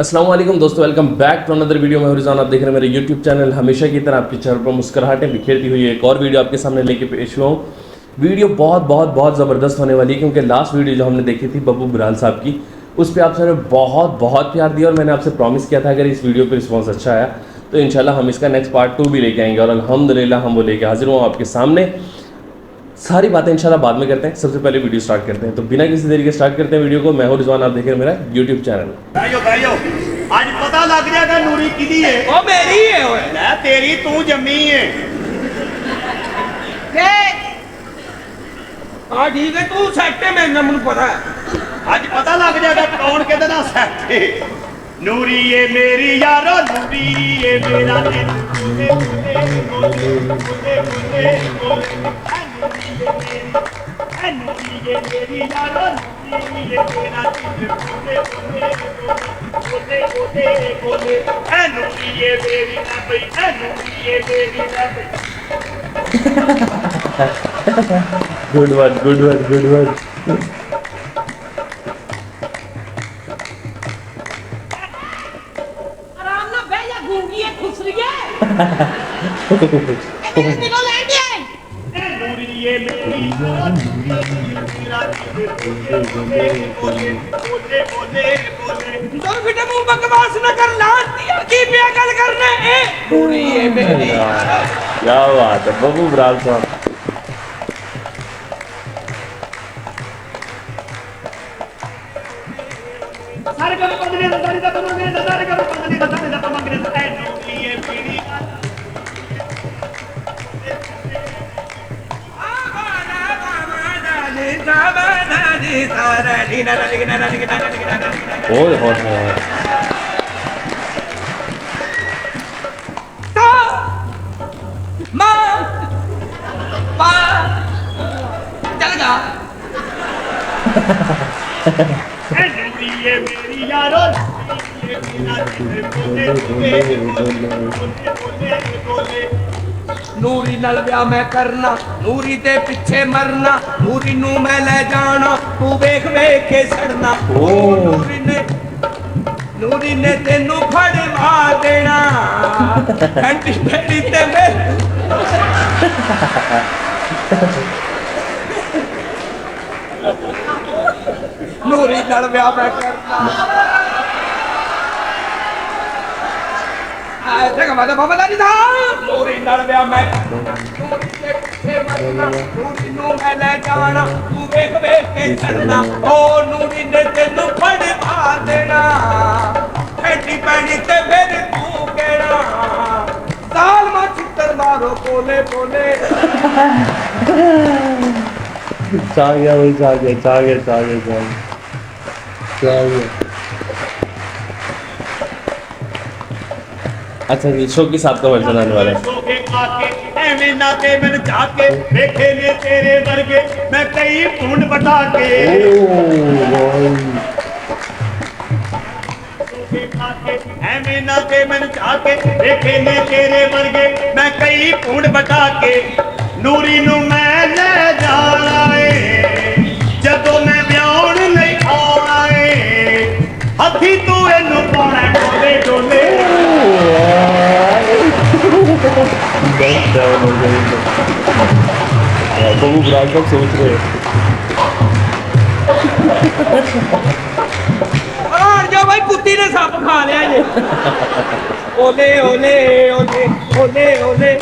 अस्सलाम वालेकुम दोस्तों, welcome back to another video. मैं रिज़वान, आप देख रहे हैं मेरे यूट्यूब चैनल। हमेशा की तरह आपके चेहरे पर मुस्कुराहटें बिखेरती हुई एक और वीडियो आपके सामने लेके पेश हुआ हूँ। वीडियो बहुत बहुत बहुत ज़बरदस्त होने वाली है, क्योंकि लास्ट वीडियो जो हमने देखी थी बब्बू बुराल साहब की, उस पर आप सबने बहुत बहुत प्यार दिया और मैंने आपसे प्रॉमिस किया था अगर इस वीडियो पर रिस्पॉन्स अच्छा आया तो इंशाल्लाह हम इसका नेक्स्ट पार्ट 2 भी लेके आएंगे। और अल्हम्दुलिल्लाह हम वो लेके हाजिर हुआ आपके सामने। सारी बातें इंशाल्लाह बाद में करते हैं, सबसे पहले वीडियो स्टार्ट करते हैं। तो बिना किसी देरी के स्टार्ट करते हैं वीडियो को। मैं हूं रिजवान, आप देख रहे हैं मेरा यूट्यूब चैनल। भाइयों आज पता लग जाएगा नूरी किदी है। ओ मेरी है ओए। ਲੈ ਤੇਰੀ ਤੂੰ ਜੰਮੀ ਹੈ। हाँ ठीक है, तू सैट है, मैंने पता है। ਅੱਜ ਪਤਾ ਲੱਗ ਜਾਏਗਾ ਕੌਣ ਕਿਹਦੇ ਨਾਲ ਸੈੱਟ ਹੈ। ਨੂਰੀ ਏ ਮੇਰੀ ਯਾਰੋ, ਨੂਰੀ ਏ ਮੇਰਾ ਦਿਲ ਬੋਲੇ ਬੋਲੇ ਬੋਲੇ ਬੋਲੇ ਬੋਲੇ। ਐ ਨੂਰੀ ਏ ਮੇਰੀ ਯਾਰੋ, ਨੂਰੀ ਏ ਮੇਰਾ ਦਿਲ ਬੋਲੇ ਬੋਲੇ ਬੋਲੇ ਬੋਲੇ ਬੋਲੇ। ਐ ਨੂਰੀ ਏ ਮੇਰੀ ਨਾ ਬਈ, ਐ ਨੂਰੀ ਏ ਮੇਰੀ ਨਾ ਬਈ। Good word, good word, good word. आराम ना बह जा, गूंगी है, खुश रही है। मेरे दिलों लैंड है। ਐ ਨੂਰੀ ਏ ਮੇਰੀ ਯਾਰੋ, ਨੂਰੀ ਏ ਮੇਰਾ ਦਿਲ ਬੋਲੇ ਬੋਲੇ ਬੋਲੇ ਬੋਲੇ ਬੋਲੇ। तो बेटा मुंह बकवास न कर, लानती की पे गल करने ए पूरी है मेरी। क्या बात है बब्बू बुराल साहब। ਸਾਰੇ ਕੰਮ ਪੰਦਰੇ ਦਾ ਦਾਰੀ ਦਾ ਪੰਦਰੇ ਦਾ ਸਾਰੇ ਕੰਮ ਪੰਦਰੇ ਦਾ ਸਾਰੇ ਦਾ ਪੰਦਰੇ ਦਾ ਐ ਨੂਰੀ ਏ ਮੇਰੀ ओए होए होए। चल गा ਐ ਨੂਰੀ ਏ ਮੇਰੀ ਯਾਰੋ, ਨੂਰੀ ਏ ਮੇਰਾ ਦਿਲ ਬੋਲੇ ਬੋਲੇ ਬੋਲੇ ਬੋਲੇ ਬੋਲੇ। ਨੂਰੀ ਨਾਲ ਵਿਆਹ ਮੈਂ ਕਰਨਾ, ਨੂਰੀ ਦੇ ਪਿੱਛੇ ਮਰਨਾ, ਨੂਰੀ ਨੂੰ ਮੈਂ ਲੈ ਜਾਣਾ, ਤੂੰ ਵੇਖ ਵੇਖ ਕੇ ਸੜਨਾ। ਓ ਨੂਰੀ ਨੇ ਤੈਨੂੰ ਫੜਵਾ ਦੇਣਾ, ਐਂਟੀ ਫੇਰੀ ਤੇ ਮੈਂ ਨੂਰੀ ਨਾਲ ਵਿਆਹ ਮੈਂ ਕਰਨਾ। ਆਏ ਤੇ ਕਮਾ ਦਾ ਬਾਬਾ ਦਾ ਨੂਰੀ ਨਾਲ ਵਿਆਹ ਮੈਂ ਕਰਨਾ, ਨੂਰੀ ਦੇ ਪਿੱਛੇ ਮਰਨਾ, ਨੂਰੀ ਨੂੰ ਮੈਂ ਲੈ ਜਾਣਾ, ਤੂੰ ਵੇਖ ਵੇਖ ਕੇ ਚੜਨਾ। ਓ ਨੂਰੀ ਨੇ ਤੈਨੂੰ ਫੜਵਾ ਦੇਣਾ, ਐਂਟੀ ਪੈਣੀ ਤੇ ਫਿਰ ਤੂੰ ਕਹਿਣਾ, ਸਾਲ ਮਾ ਚਿੱਤਰ ਮਾਰੋ ਬੋਲੇ ਬੋਲੇ। छा गया वही, छा गया, छा गया, छा गया, छा गया, छा गया। अच्छा जी, शो की साथ का वर्जन आने वाला है। ਸੋ ਕੇ ਆ ਕੇ ਐਵੇਂ ਨਾ ਤੇ ਮੈਂ ਜਾ ਕੇ ਵੇਖੇ ਨੇ ਤੇਰੇ ਵਰਗੇ ਮੈਂ ਕਈ ਭੁੰਡ ਬਟਾ ਕੇ। ਸੋਕੇ ਖਾ ਕੇ ਐਵੇਂ ਨਾ ਤੇ ਮੈਂ ਜਾ ਕੇ ਵੇਖੇ ਨੇ ਤੇਰੇ ਵਰਗੇ ਮੈਂ ਕਈ ਭੁੰਡ ਬਟਾ ਕੇ। ਨੂਰੀ ਨੂੰ ਮੈਂ ਲੈ ਜਾਣਾ ਏ ਜਦੋਂ ਮੈਂ ਵਿਆਹਣ ਲਈ ਆਉਣਾ ਏ, ਹੱਥੀ ਤੂੰ ਇਹਨੂੰ ਪਾਉਣਾ ਡੋਲੇ ਡੋਲੇ। बब्बू बुराल साहब सोच रहे हैं। और जो भाई कुत्ती ने सप खा लिया ये। ओले ओले ओले ओले ओले,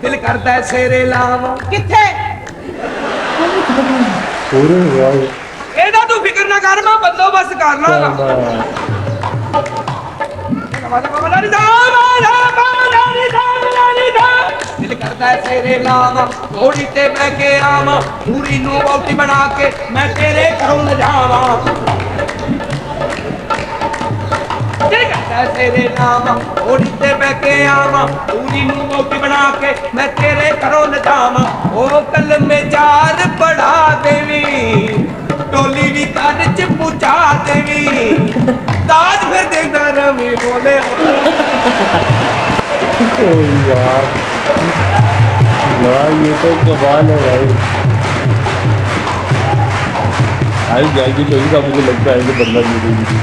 दिल करता है शेरे लावा किथे। पूरे वाह। एदा तू फिक्र ना कर, मैं बंदोबस्त कर लांगा। दिल करता है तेरे लावा, घोड़ी ते बह के आवा, पूरी नू बौटी बना के मैं तेरे घरों न जावा। दिल करता है तेरे लावा, घोड़ी ते बह के आवा, पूरी नू बौटी बना के मैं तेरे घरों न जावा। ओ कल में जार पढ़ा देवी, टोली भी कर च पूछा देवी, ताज फिर देखना रवि बोले। यार यार ये तो कमाल है भाई। आई जाएगी तो इसका मुझे लगता है कि बदला मिलेगी।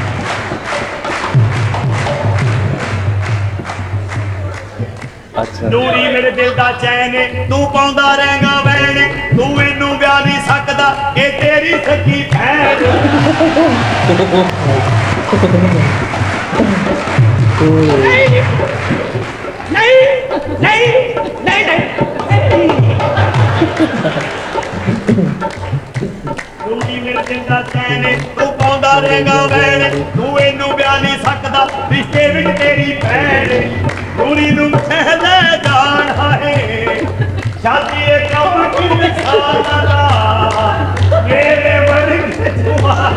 अच्छा ਨੂਰੀ ਮੇਰੇ ਦਿਲ ਦਾ ਚੈਨ ਏ, ਤੂੰ ਪਾਉਂਦਾ ਰਹੇਗਾ ਵੈਣ, ਤੂੰ ਇਹਨੂੰ ਵਿਆਹ ਨਹੀਂ ਸਕਦਾ, ਇਹ ਤੇਰੀ ਸੱਚੀ ਭੈਣ। ਨਹੀਂ ਨਹੀਂ ਨਹੀਂ ਨਹੀਂ ਨੂਰੀ ਮੇਰੇ ਦਿਲ ਦਾ ਚੈਨ ਏ, ਤੂੰ ਪਾਉਂਦਾ ਰਹੇਗਾ ਵੈਣ, ਤੂੰ ਇਹਨੂੰ ਵਿਆਹ ਨਹੀਂ ਸਕਦਾ, ਰਿਸ਼ਤੇ ਵਿੱਚ ਤੇਰੀ ਭੈਣ। ਨੂਰੀ ਨੂੰ ਮੈਂ ਲੈ ਜਾਣਾ ਏ, ਸ਼ਾਦੀ ਇਹ ਕੰਮ ਕਿੰਨੇ ਸਾਲਾਂ ਦਾ, ਮੇਰੇ ਵਰਗੇ ਜਵਾਨ।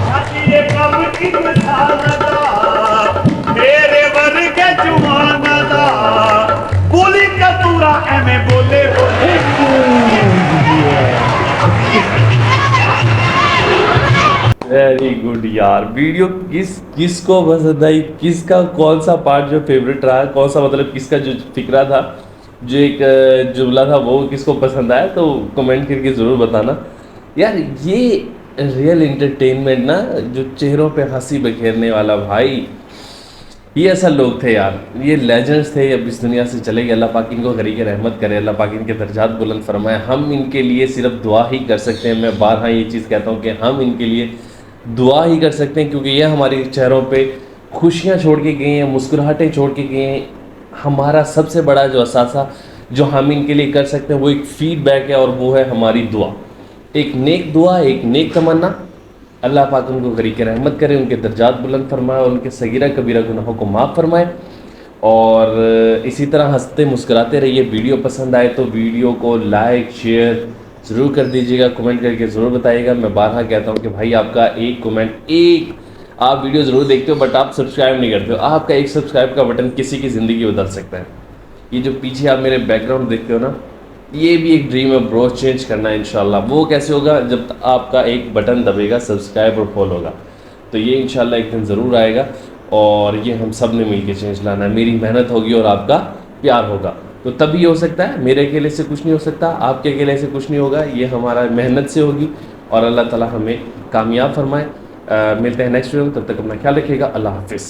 ਸ਼ਾਦੀ ਇਹ ਕੰਮ ਕਿੰਨੇ ਸਾਲਾਂ ਦਾ, ਮੇਰੇ ਵਰਗੇ ਜਵਾਨਾਂ ਦਾ। ਬੋਲੀ ਕਤੂਰਾ ਐਵੇਂ ਬੋਲੇ ਬੋਲੇ। वेरी गुड यार। वीडियो किसको पसंद आई, किसका कौन सा पार्ट जो फेवरेट रहा, कौन सा मतलब किसका जो फिक्रा था, जो एक जुमला था वो किसको पसंद आया, तो कमेंट करके ज़रूर बताना यार। ये रियल एंटरटेनमेंट ना, जो चेहरों पे हंसी बखेरने वाला भाई, ये असल लोग थे यार, ये लेजेंड्स थे। अब इस दुनिया से चले गए, अल्लाह पाक इनको गरीक रहमत करे, अल्लाह पाक इनके दर्जात बुलंद फरमाए। हम इनके लिए सिर्फ दुआ ही कर सकते हैं। मैं बारहा ये चीज़ कहता हूँ कि हम इनके लिए दुआ ही कर सकते हैं, क्योंकि ये हमारे चेहरों पे खुशियाँ छोड़ के गए हैं, मुस्कुराहटें छोड़ के गए हैं। हमारा सबसे बड़ा जो असासा जो हम इनके लिए कर सकते हैं वो एक फीडबैक है, और वो है हमारी दुआ। एक नेक दुआ, एक नेक तमन्ना। अल्लाह पाक उनको गरीक रहमत करे, उनके दर्जात बुलंद फरमाए, और उनके सगीरा कबीरा गुनाहों को माफ़ फरमाए। और इसी तरह हंसते मुस्कुराते रहिए। वीडियो पसंद आए तो वीडियो को लाइक शेयर ज़रूर कर दीजिएगा, कमेंट करके ज़रूर बताइएगा। मैं बारहा कहता हूँ कि भाई आपका एक कमेंट, एक आप वीडियो ज़रूर देखते हो बट आप सब्सक्राइब नहीं करते हो, आपका एक सब्सक्राइब का बटन किसी की ज़िंदगी बदल सकता है। ये जो पीछे आप मेरे बैकग्राउंड देखते हो ना, ये भी एक ड्रीम है ब्रो, चेंज करना है इंशाल्लाह। वो कैसे होगा, जब आपका एक बटन दबेगा सब्सक्राइब और फॉलो होगा, तो ये इंशाल्लाह एक दिन ज़रूर आएगा। और ये हम सब ने मिल के चेंज लाना है। मेरी मेहनत होगी और आपका प्यार होगा, तो तभी हो सकता है। मेरे अकेले से कुछ नहीं हो सकता, आपके अकेले से कुछ नहीं होगा, ये हमारा मेहनत से होगी। और अल्लाह ताला हमें कामयाब फरमाए। मिलते हैं नेक्स्ट वीडियो में, तब तक अपना ख्याल रखिएगा। अल्लाह हाफिज़।